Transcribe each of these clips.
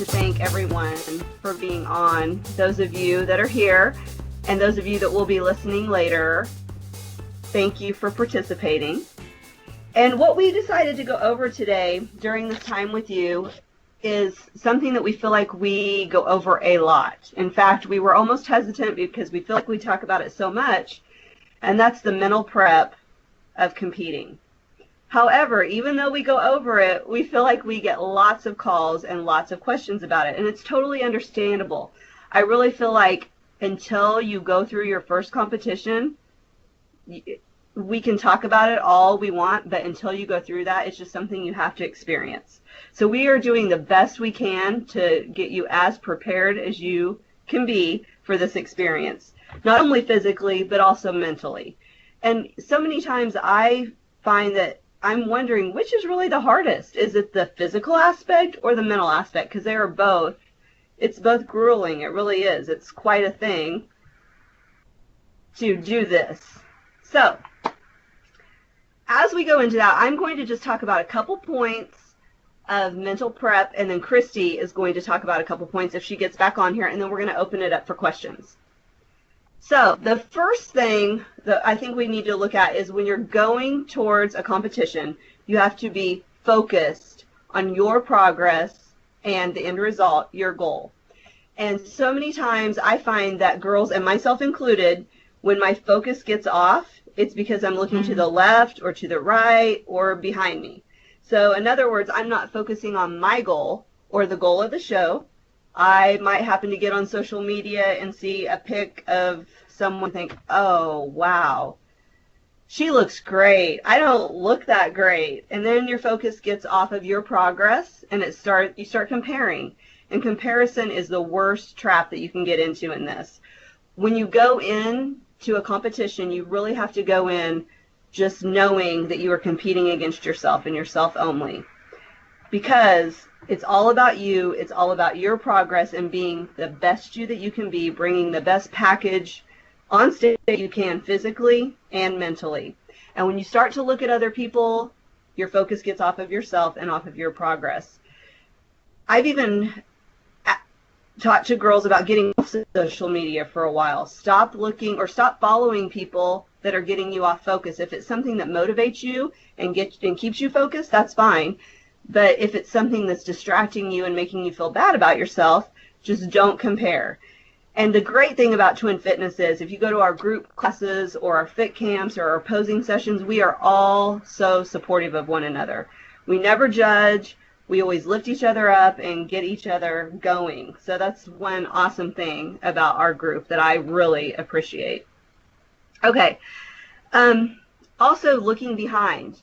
to thank everyone for being on. Those of you that are here and those of you that will be listening later, thank you for participating. And what we decided to go over today during this time with you is something that we feel like we go over a lot. In fact, we were almost hesitant because we feel like we talk about it so much, and that's the mental prep of competing. However, even though we go over it, we feel like we get lots of calls and lots of questions about it, and it's totally understandable. I really feel like until you go through your first competition, we can talk about it all we want, but until you go through that, it's just something you have to experience. So we are doing the best we can to get you as prepared as you can be for this experience, not only physically, but also mentally. And so many times I find that I'm wondering which is really the hardest. Is it the physical aspect or the mental aspect? Because they are both, it's both grueling. It really is. It's quite a thing to do this. So as we go into that, I'm going to just talk about a couple points of mental prep, and then Kristie is going to talk about a couple points if she gets back on here, and then we're going to open it up for questions. So the first thing that I think we need to look at is when you're going towards a competition, you have to be focused on your progress and the end result, your goal. And so many times I find that girls, and myself included, when my focus gets off, it's because I'm looking to the left or to the right or behind me. So in other words, I'm not focusing on my goal or the goal of the show. I might happen to get on social media and see a pic of someone, think, oh, wow, she looks great. I don't look that great. And then your focus gets off of your progress and you start comparing. And comparison is the worst trap that you can get into in this. When you go in to a competition, you really have to go in just knowing that you are competing against yourself and yourself only, because it's all about you. It's all about your progress and being the best you that you can be, bringing the best package on stage that you can physically and mentally. And when you start to look at other people, your focus gets off of yourself and off of your progress. I've even talked to girls about getting off social media for a while. Stop looking or stop following people that are getting you off focus. If it's something that motivates you and keeps you focused, that's fine. But if it's something that's distracting you and making you feel bad about yourself, just don't compare. And the great thing about TwinFitness is if you go to our group classes or our fit camps or our posing sessions, we are all so supportive of one another. We never judge. We always lift each other up and get each other going. So that's one awesome thing about our group that I really appreciate. Okay. Also looking behind.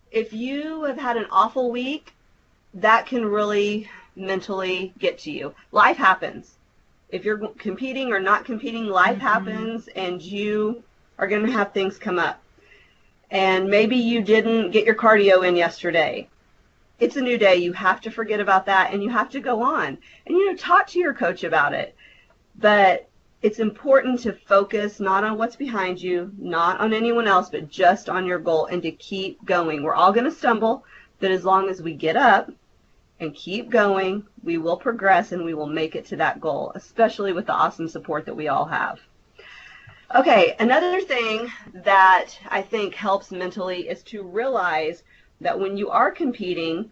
If you have had an awful week, that can really mentally get to you. Life happens. If you're competing or not competing, life happens, and you are going to have things come up. And maybe you didn't get your cardio in yesterday. It's a new day. You have to forget about that, and you have to go on. And, talk to your coach about it. But it's important to focus not on what's behind you, not on anyone else, but just on your goal and to keep going. We're all going to stumble, but as long as we get up and keep going, we will progress and we will make it to that goal, especially with the awesome support that we all have. Okay, another thing that I think helps mentally is to realize that when you are competing,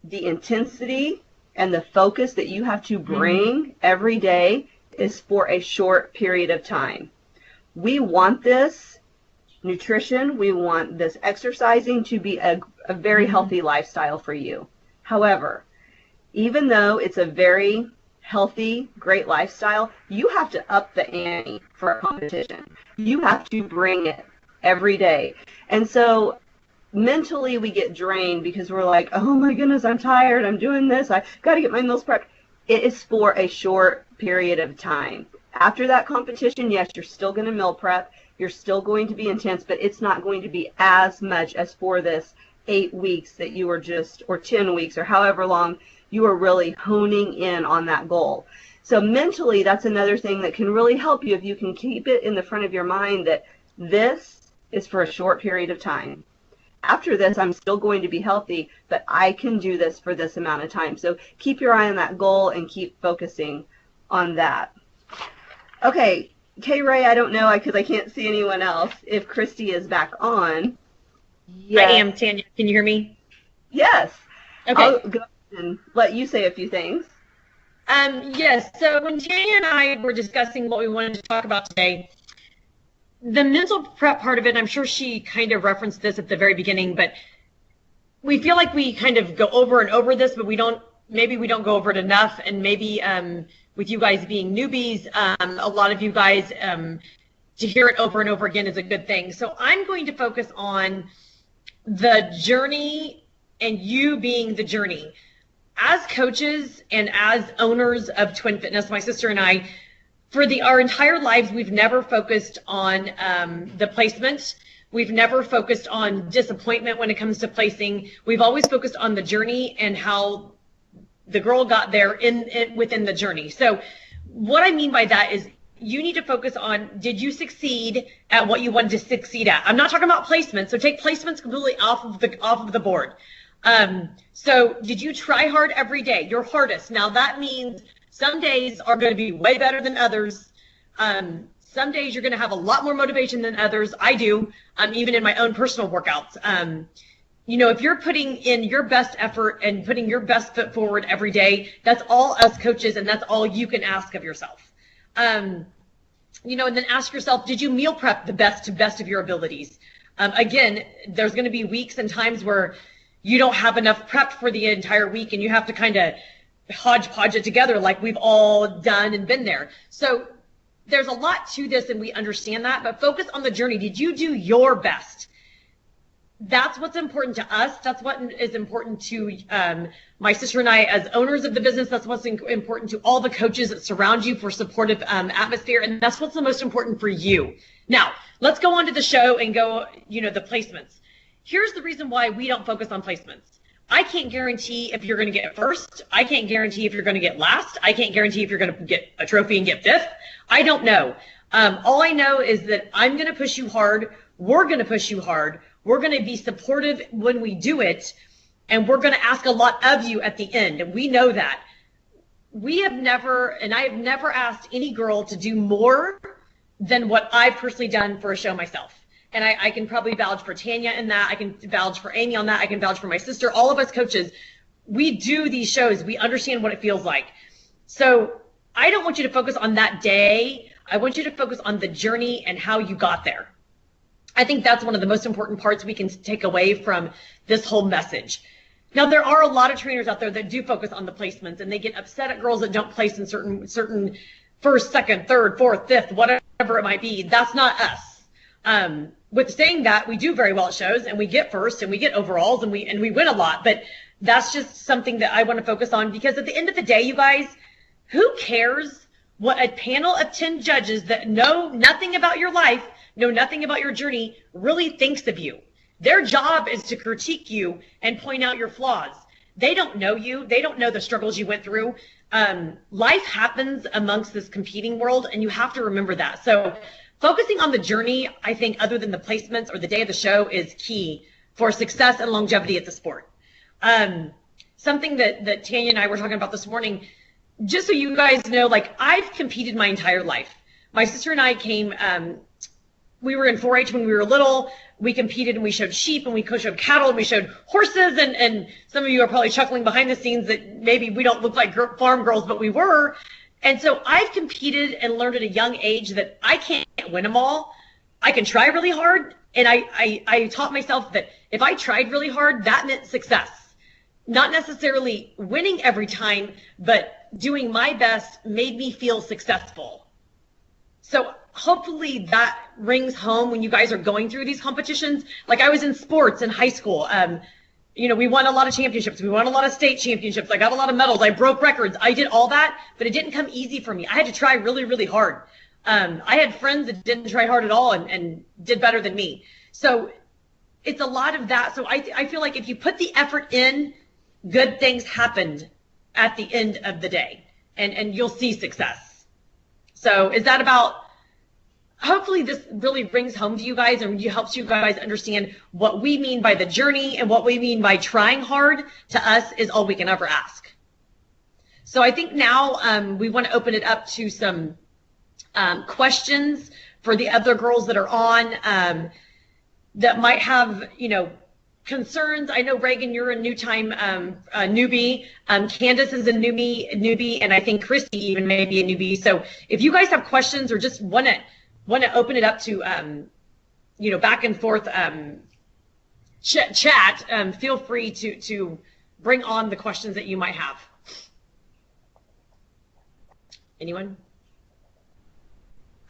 the intensity and the focus that you have to bring every day is for a short period of time. We want this nutrition, we want this exercising to be a very healthy lifestyle for you. However, even though it's a very healthy, great lifestyle, you have to up the ante for a competition. You have to bring it every day. And so mentally we get drained because we're like, oh my goodness, I'm tired, I'm doing this, I got to get my meals prepped. It is for a short period of time. After that competition, yes, you're still going to meal prep, you're still going to be intense, but it's not going to be as much as for this 8 weeks that you were or 10 weeks or however long you are really honing in on that goal. So mentally, that's another thing that can really help you if you can keep it in the front of your mind that this is for a short period of time. after this, I'm still going to be healthy, but I can do this for this amount of time. So keep your eye on that goal and keep focusing on that. Okay, Kay Ray, I don't know because I can't see anyone else if Kristie is back on. Yes. I am, Tanya. Can you hear me? Yes. Okay. I'll go and let you say a few things. Yes. So when Tanya and I were discussing what we wanted to talk about today, the mental prep part of it, I'm sure she kind of referenced this at the very beginning, but we feel like we kind of go over and over this, but maybe we don't go over it enough. And maybe with you guys being newbies, a lot of you guys, to hear it over and over again is a good thing. So I'm going to focus on the journey and you being the journey. As coaches and as owners of TwinFitness, my sister and I, for our entire lives, we've never focused on the placement. We've never focused on disappointment when it comes to placing. We've always focused on the journey and how the girl got there within the journey. So what I mean by that is you need to focus on, did you succeed at what you wanted to succeed at? I'm not talking about placement, so take placements completely off of the board. So did you try hard every day, your hardest? Now that means some days are going to be way better than others. Some days you're going to have a lot more motivation than others. I do, even in my own personal workouts. If you're putting in your best effort and putting your best foot forward every day, that's all us coaches, and that's all you can ask of yourself. And then ask yourself, did you meal prep the best of your abilities? Again, there's going to be weeks and times where you don't have enough prep for the entire week, and you have to kind of hodgepodge it together like we've all done and been there. So there's a lot to this, and we understand that, but focus on the journey. Did you do your best? That's what's important to us. That's what is important to my sister and I as owners of the business. That's what's important to all the coaches that surround you for supportive atmosphere. And that's what's the most important for you. Now, let's go on to the show and go, the placements. Here's the reason why we don't focus on placements. I can't guarantee if you're going to get first. I can't guarantee if you're going to get last. I can't guarantee if you're going to get a trophy and get fifth. I don't know. All I know is that I'm going to push you hard. We're going to push you hard. We're going to be supportive when we do it, and we're going to ask a lot of you at the end, and we know that. I have never asked any girl to do more than what I've personally done for a show myself. And I can probably vouch for Tanya in that. I can vouch for Amy on that. I can vouch for my sister. All of us coaches, we do these shows. We understand what it feels like. So I don't want you to focus on that day. I want you to focus on the journey and how you got there. I think that's one of the most important parts we can take away from this whole message. Now, there are a lot of trainers out there that do focus on the placements, and they get upset at girls that don't place in certain first, second, third, fourth, fifth, whatever it might be. That's not us. With saying that, we do very well at shows, and we get first, and we get overalls, and we win a lot. But that's just something that I want to focus on, because at the end of the day, you guys, who cares what a panel of 10 judges that know nothing about your life, know nothing about your journey, really thinks of you? Their job is to critique you and point out your flaws. They don't know you. They don't know the struggles you went through. Life happens amongst this competing world, and you have to remember that. So focusing on the journey, I think, other than the placements or the day of the show, is key for success and longevity at the sport. Something that Tanya and I were talking about this morning, just so you guys know, like, I've competed my entire life. My sister and I came, we were in 4-H when we were little. We competed and we showed sheep and we showed cattle and we showed horses. And some of you are probably chuckling behind the scenes that maybe we don't look like farm girls, but we were. And so I've competed and learned at a young age that I can't win them all. I can try really hard. And I taught myself that if I tried really hard, that meant success. Not necessarily winning every time, but doing my best made me feel successful. So hopefully that rings home when you guys are going through these competitions. Like, I was in sports in high school. We won a lot of championships. We won a lot of state championships. I got a lot of medals. I broke records. I did all that, but it didn't come easy for me. I had to try really, really hard. I had friends that didn't try hard at all and did better than me. So it's a lot of that. So I feel like if you put the effort in, good things happened at the end of the day, and you'll see success. So is that about hopefully this really brings home to you guys and helps you guys understand what we mean by the journey and what we mean by trying hard. To us is all we can ever ask. So I think now we want to open it up to some questions for the other girls that are on that might have, concerns. I know, Reagan, you're a newbie. Candace is a newbie, and I think Kristie even may be a newbie. So if you guys have questions or just want to open it up to, back and forth chat, feel free to bring on the questions that you might have. Anyone?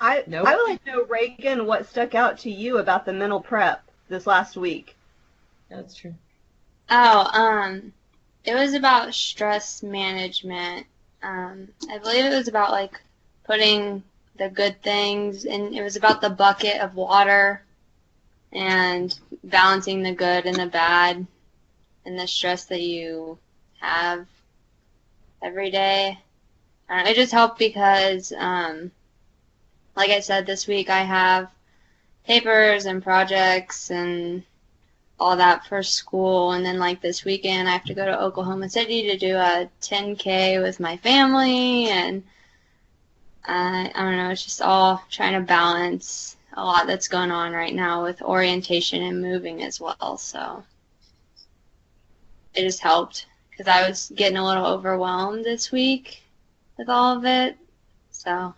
Nope. I would like to know, Reagan, what stuck out to you about the mental prep this last week? That's true. It was about stress management. I believe it was about like putting the good things, and it was about the bucket of water and balancing the good and the bad and the stress that you have every day. It just helped because, like I said, this week I have papers and projects and all that for school, and then like this weekend I have to go to Oklahoma City to do a 10K with my family, and I don't know, it's just all trying to balance a lot that's going on right now with orientation and moving as well. So it just helped because I was getting a little overwhelmed this week with all of it. So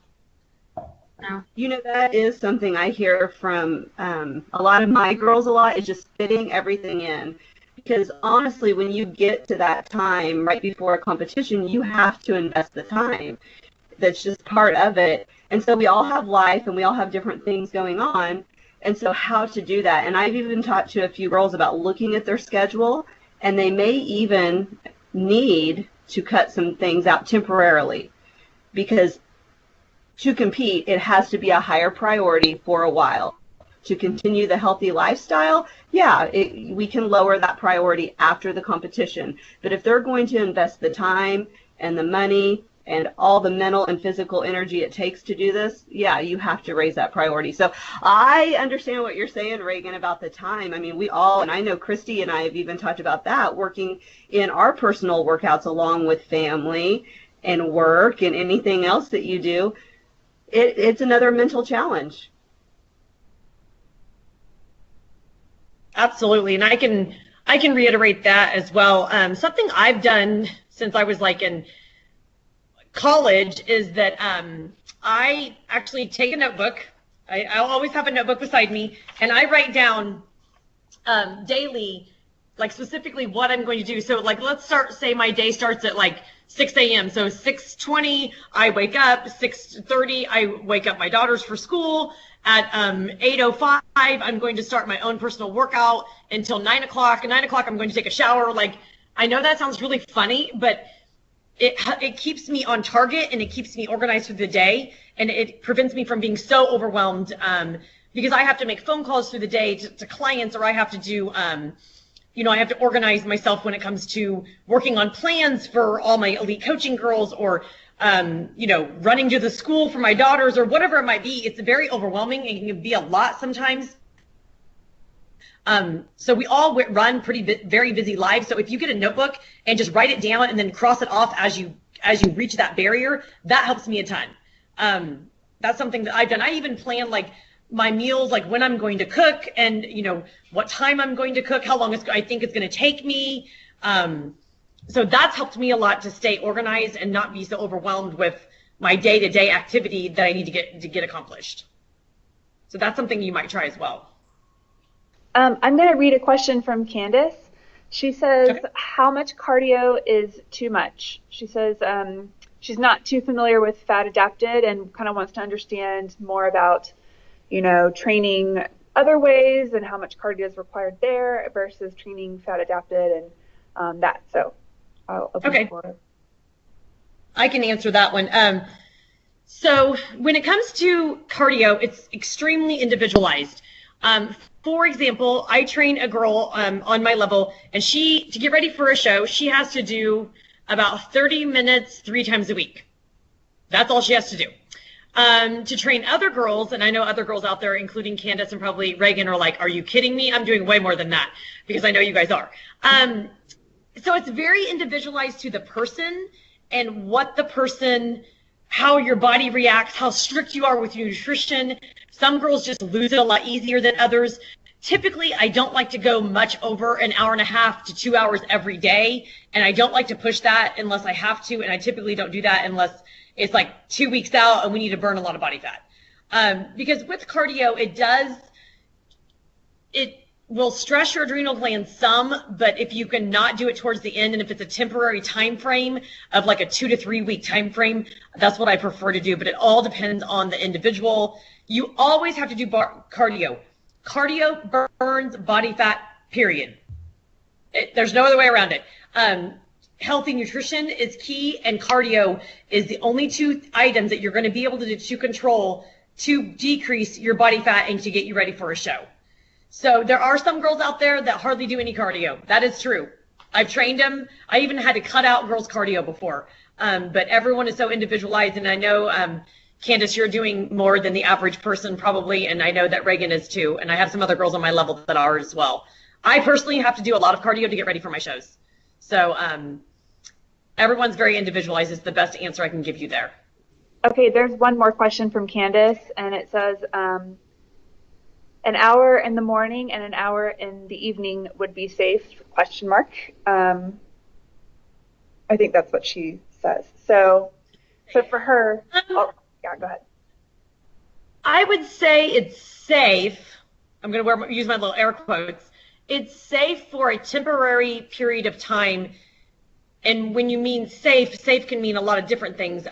that is something I hear from a lot of my girls is just fitting everything in. Because honestly, when you get to that time right before a competition, you have to invest the time. That's just part of it. And so we all have life and we all have different things going on. And so how to do that. And I've even talked to a few girls about looking at their schedule, and they may even need to cut some things out temporarily, because to compete, it has to be a higher priority for a while. To continue the healthy lifestyle, we can lower that priority after the competition. But if they're going to invest the time and the money and all the mental and physical energy it takes to do this, you have to raise that priority. So I understand what you're saying, Reagan, about the time. I mean, we all, and I know Kristie and I have even talked about that, working in our personal workouts along with family and work and anything else that you do. It's another mental challenge. Absolutely, and I can reiterate that as well. Something I've done since I was like in college is that I actually take a notebook. I'll always have a notebook beside me, and I write down daily, like specifically what I'm going to do. So like, let's say my day starts at like 6 a.m. So 6:20, I wake up. 6:30, I wake up my daughters for school. At 8:05, I'm going to start my own personal workout until 9 o'clock. At 9 o'clock, I'm going to take a shower. Like, I know that sounds really funny, but it keeps me on target and it keeps me organized through the day, and it prevents me from being so overwhelmed because I have to make phone calls through the day to clients, or I have to do I have to organize myself when it comes to working on plans for all my elite coaching girls, or, running to the school for my daughters, or whatever it might be. It's very overwhelming and it can be a lot sometimes. So we all run very busy lives. So if you get a notebook and just write it down and then cross it off as you reach that barrier, that helps me a ton. That's something that I've done. I even plan like my meals, like when I'm going to cook, and what time I'm going to cook, how long I think it's going to take me. So that's helped me a lot to stay organized and not be so overwhelmed with my day-to-day activity that I need to get accomplished. So that's something you might try as well. I'm going to read a question from Candace. She says, okay, how much cardio is too much? She says she's not too familiar with fat adapted and kind of wants to understand more about training other ways and how much cardio is required there versus training fat adapted and that. So I'll open the floor. I can answer that one. So when it comes to cardio, it's extremely individualized. For example, I train a girl on my level, and to get ready for a show, she has to do about 30 minutes 3 times a week. That's all she has to do. to train other girls. And I know other girls out there, including Candace and probably Reagan, are like, are you kidding me? I'm doing way more than that, because I know you guys are. So it's very individualized to the person and what the person, how your body reacts, how strict you are with your nutrition. Some girls just lose it a lot easier than others. Typically, I don't like to go much over an hour and a half to 2 hours every day. And I don't like to push that unless I have to. And I typically don't do that unless it's like 2 weeks out and we need to burn a lot of body fat. Because with cardio, it will stress your adrenal glands some, but if you can not do it towards the end, and if it's a temporary time frame of like a 2 to 3 week time frame, that's what I prefer to do. But it all depends on the individual. You always have to do cardio. Cardio burns body fat, period. There's no other way around it. Healthy nutrition is key, and cardio is the only two items that you're going to be able to control to decrease your body fat and to get you ready for a show. So there are some girls out there that hardly do any cardio. That is true. I've trained them. I even had to cut out girls' cardio before. But everyone is so individualized, and I know, Candace, you're doing more than the average person probably, and I know that Reagan is too, and I have some other girls on my level that are as well. I personally have to do a lot of cardio to get ready for my shows. So everyone's very individualized is the best answer I can give you there. Okay, there's one more question from Candace, and it says, an hour in the morning and an hour in the evening would be safe, ? I think that's what she says. So for her, yeah, go ahead. I would say it's safe. I'm going to use my little air quotes. It's safe for a temporary period of time. And when you mean safe can mean a lot of different things.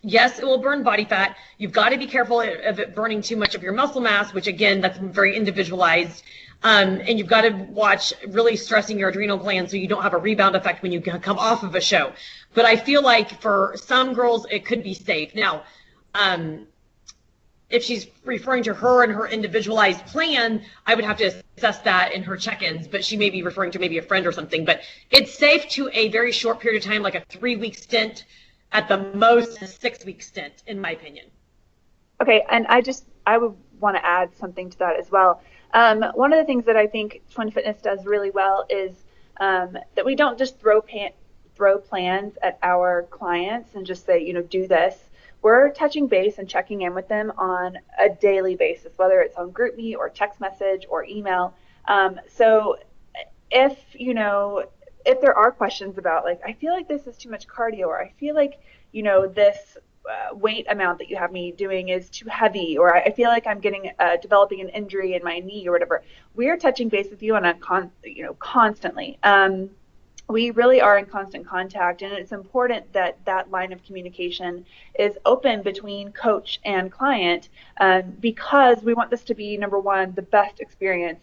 Yes, it will burn body fat. You've got to be careful of it burning too much of your muscle mass, which again, that's very individualized. And you've got to watch really stressing your adrenal glands so you don't have a rebound effect when you come off of a show. But I feel like for some girls, it could be safe. Now, if she's referring to her and her individualized plan, I would have to assess that in her check-ins, but she may be referring to maybe a friend or something. But it's safe to a very short period of time, like a 3-week stint, at the most a 6-week stint, in my opinion. Okay, and I would want to add something to that as well. One of the things that I think TwinFitness does really well is that we don't just throw plans at our clients and just say, do this. We're touching base and checking in with them on a daily basis, whether it's on GroupMe or text message or email. So if there are questions about, like, I feel like this is too much cardio, or I feel like, this weight amount that you have me doing is too heavy, or I feel like I'm developing an injury in my knee or whatever, we're touching base with you on constantly. We really are in constant contact, and it's important that that line of communication is open between coach and client, because we want this to be, number one, the best experience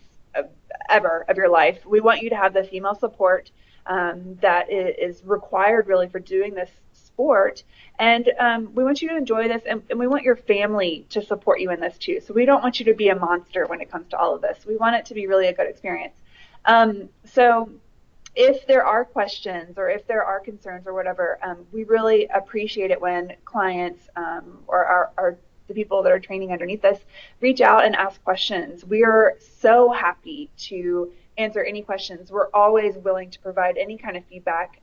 ever of your life. We want you to have the female support that is required really for doing this sport, and we want you to enjoy this, and we want your family to support you in this too. So we don't want you to be a monster when it comes to all of this. We want it to be really a good experience. So if there are questions or if there are concerns or whatever, we really appreciate it when clients or the people that are training underneath us reach out and ask questions. We are so happy to answer any questions. We're always willing to provide any kind of feedback.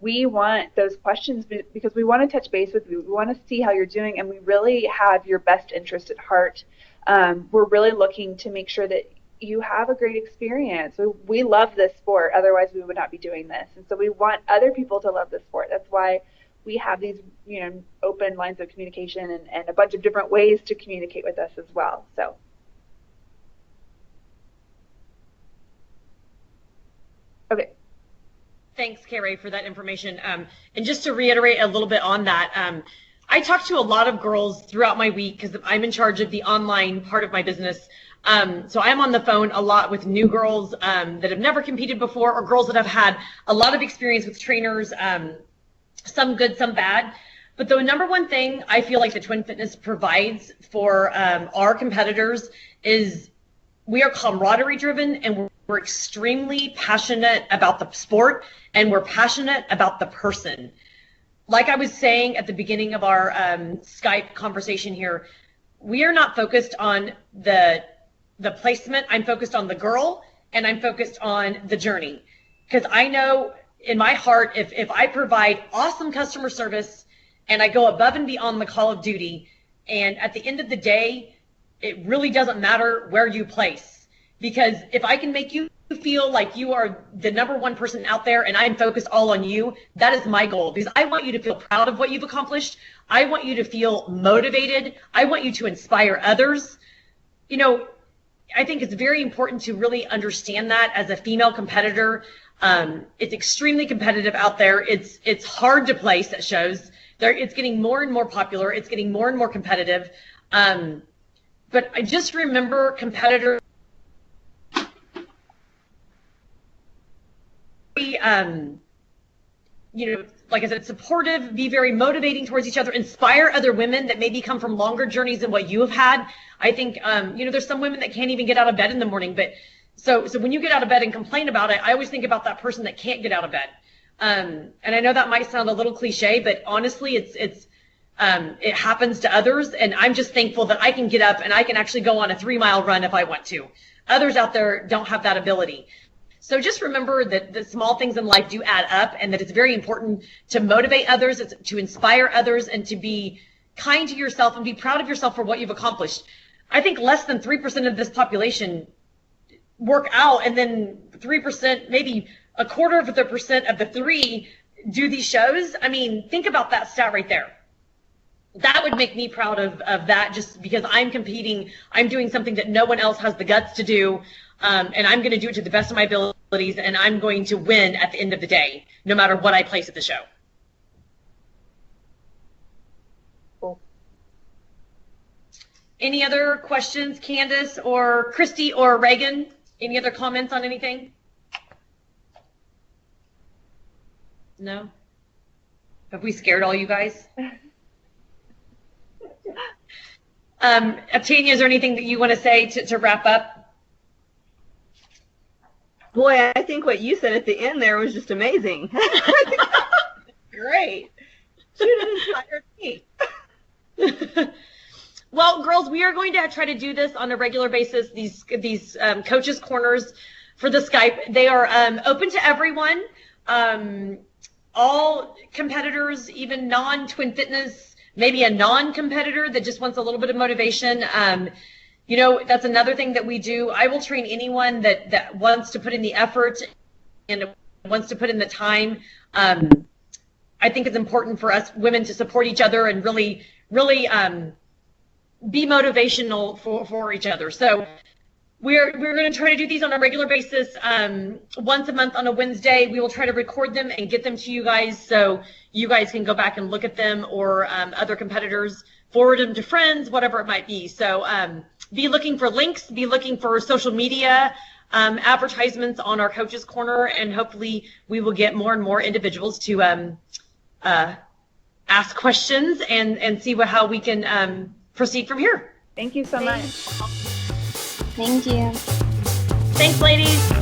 We want those questions because we want to touch base with you. We want to see how you're doing, and we really have your best interest at heart. We're really looking to make sure that you have a great experience. We love this sport. Otherwise, we would not be doing this. And so we want other people to love this sport. That's why we have these, open lines of communication and a bunch of different ways to communicate with us as well. So. Okay. Thanks, Carrie, for that information. And just to reiterate a little bit on that, I talk to a lot of girls throughout my week because I'm in charge of the online part of my business. So I'm on the phone a lot with new girls that have never competed before, or girls that have had a lot of experience with trainers, some good, some bad. But the number one thing I feel like the TwinFitness provides for our competitors is we are camaraderie driven, and we're extremely passionate about the sport, and we're passionate about the person. like I was saying at the beginning of our Skype conversation here, we are not focused on the placement. I'm focused on the girl, and I'm focused on the journey. Because I know in my heart, if I provide awesome customer service and I go above and beyond the call of duty, and at the end of the day, it really doesn't matter where you place. Because if I can make you feel like you are the number one person out there and I'm focused all on you, that is my goal. Because I want you to feel proud of what you've accomplished. I want you to feel motivated. I want you to inspire others. You know, I think it's very important to really understand that as a female competitor. It's extremely competitive out there. It's hard to place at shows. It's getting more and more popular. It's getting more and more competitive. But I just remember competitors, you know, like I said, supportive, be very motivating towards each other, inspire other women that maybe come from longer journeys than what you have had. I think, you know, there's some women that can't even get out of bed in the morning, but so when you get out of bed and complain about it, I always think about that person that can't get out of bed. And I know that might sound a little cliche, but honestly, it happens to others. And I'm just thankful that I can get up and I can actually go on a 3-mile run if I want to. Others out there don't have that ability. So just remember that the small things in life do add up, and that it's very important to motivate others, to inspire others, and to be kind to yourself and be proud of yourself for what you've accomplished. I think less than 3% of this population work out, and then 3%, maybe 0.25% of the 3 do these shows. I mean, think about that stat right there. That would make me proud of that, just because I'm competing. I'm doing something that no one else has the guts to do. And I'm going to do it to the best of my abilities, and I'm going to win at the end of the day, no matter what I place at the show. Cool. Any other questions, Candace or Kristie or Reagan? Any other comments on anything? No? Have we scared all you guys? Tanya, is there anything that you want to say to wrap up? Boy, I think what you said at the end there was just amazing. Great. Should have inspired me. Well, girls, we are going to try to do this on a regular basis, these coaches' corners for the Skype. They are open to everyone, all competitors, even non-TwinFitness, maybe a non-competitor that just wants a little bit of motivation. You know, that's another thing that we do. I will train anyone that wants to put in the effort and wants to put in the time. I think it's important for us women to support each other and really be motivational for each other. So we're going to try to do these on a regular basis. Once a month on a Wednesday, we will try to record them and get them to you guys so you guys can go back and look at them, or other competitors, forward them to friends, whatever it might be. So be looking for links, be looking for social media advertisements on our Coaches Corner, and hopefully we will get more and more individuals to ask questions and see how we can proceed from here. Thank you so much. Thank you. Thanks, ladies.